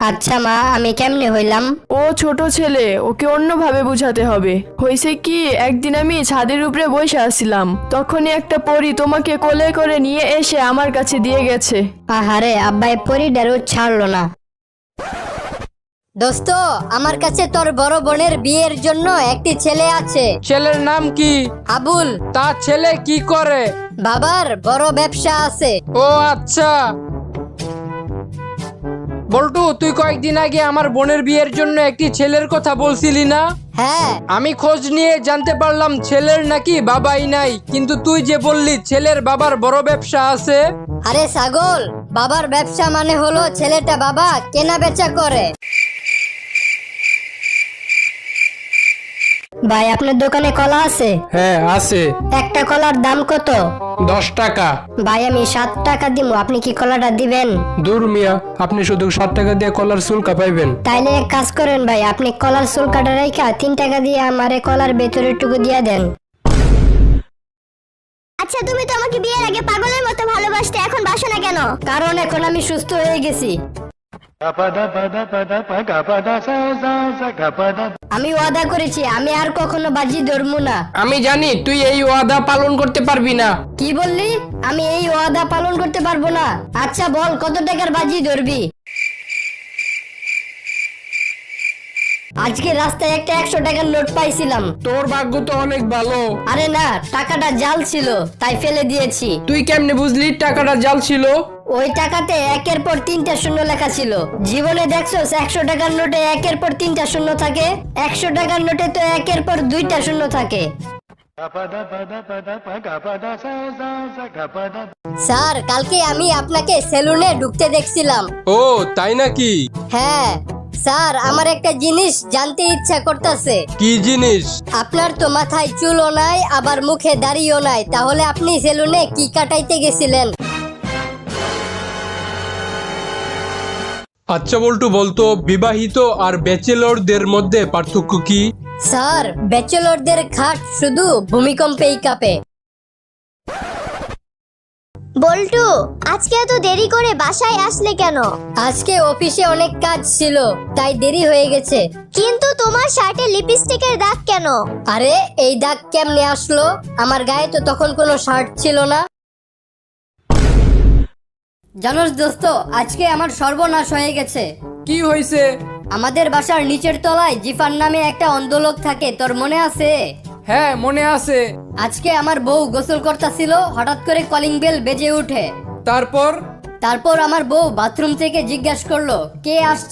আচ্ছা মা, আমি কেমনে হইলাম? ও ছোট ছেলে, ওকে অন্যভাবে বুঝাতে হবে। হয়েছে কি, একদিন আমি ছাদের উপরে বসে আছিলাম, তখনই একটা পরী তোমাকে কোলে করে নিয়ে এসে আমার কাছে দিয়ে গেছে। আহারে, আব্বাই পরিডারও ছাড়লো না। দোস্ত, আমার কাছে তোর বড় বোনের বিয়ের জন্য একটি ছেলে আছে। ছেলের নাম কি? আবুল। তার ছেলে কি করে? বাবার বড় ব্যবসা আছে। ও আচ্ছা। বল্টু, তুই কয়েকদিন আগে আমার বোনের বিয়ের জন্য একটি ছেলের কথা বলছিলি না? হ্যাঁ। আমি খোঁজ নিয়ে জানতে পারলাম ছেলের নাকি বাবাই নাই, কিন্তু তুই যে বললি ছেলের বাবার বড় ব্যবসা আছে। আরে ছাগল, বাবার ব্যবসা মানে হলো ছেলেটা বাবা কেনা বেচা করে। ভাই, আপনার দোকানে কলা আছে? হ্যাঁ আছে। একটা কলার দাম কত? 10 টাকা। ভাই, আমি 7 টাকা দিব, আপনি কি কলাটা দিবেন? দূর মিয়া, আপনি শুধু 7 টাকা দিয়ে কলার চুলকা পাইবেন। তাইলে এক কাজ করেন ভাই, আপনি কলার চুল কাটা রাইখা 3 টাকা দিয়ে আমারে কলার ভেতরের টুকু দিয়া দেন। আচ্ছা, তুমি তো আমাকে বিয়ের আগে পাগলের মতো ভালোবাসতে, এখন বাসো না কেন? কারণ এখন আমি সুস্থ হয়ে গেছি। আমি ওয়াদা করেছি আমি আর কখনো বাজি ধরবো না। আমি জানি তুই এই ওয়াদা পালন করতে পারবি না। কি বললি? আমি এই ওয়াদা পালন করতে পারবো না? আচ্ছা বল, কত টাকার বাজি ধরবি? আজকে রাস্তায় একটা 100 টাকার নোট পাইছিলাম। তোর ভাগ্য তো অনেক ভালো। আরে না, টাকাটা জাল ছিল তাই ফেলে দিয়েছি। তুই কেমনে বুঝলি টাকাটা জাল ছিল? ওই টাকাতে 1-এর পর 3টা শূন্য লেখা ছিল। জীবনে দেখছোস 100 টাকার নোটে 1-এর পর 3টা শূন্য থাকে? 100 টাকার নোটে তো 1-এর পর 2টা শূন্য থাকে। স্যার, কালকে আমি আপনাকে সেলুনে ঢুকতে দেখছিলাম। ও তাই নাকি? হ্যাঁ স্যার, আমার একটা জিনিস জানতে ইচ্ছা করতেছে। কি জিনিস? আপনার তো মাথায় চুলও নাই, আবার মুখে দাড়িও নাই, তাহলে আপনি সেলুনে কি কাটাইতে গেছিলেন? আচ্ছা বল্টু, বলতো বিবাহিত আর ব্যাচেলরদের মধ্যে পার্থক্য কি? স্যার, ব্যাচেলরদের খাট শুধু ভূমিকম্পেই কাঁপে। বল্টু, আজকে এত দেরি করে বাসায় আসলে কেন? আজকে অফিসে অনেক কাজ ছিল তাই দেরি হয়ে গেছে। কিন্তু তোমার শার্টে লিপস্টিকের দাগ কেন? আরে, এই দাগ কেমনে আসলো? আমার গায়ে তো তখন কোনো শার্ট ছিল না। জানোস দোস্ত, আজকে আমার সর্বনাশ হয়ে গেছে। কি হয়েছে? আমাদের বাসার নিচের তলায় জিফান নামে একটা অন্ধ লোক থাকে, তোর মনে আছে? হ্যাঁ মনে আছে। আজকে আমার বউ গোসল করতেছিল, হঠাৎ করে কলিং বেল বেজে উঠে। তারপর? তারপর আমার বউ বাথরুম থেকে জিজ্ঞাসা করলো কে আসছে।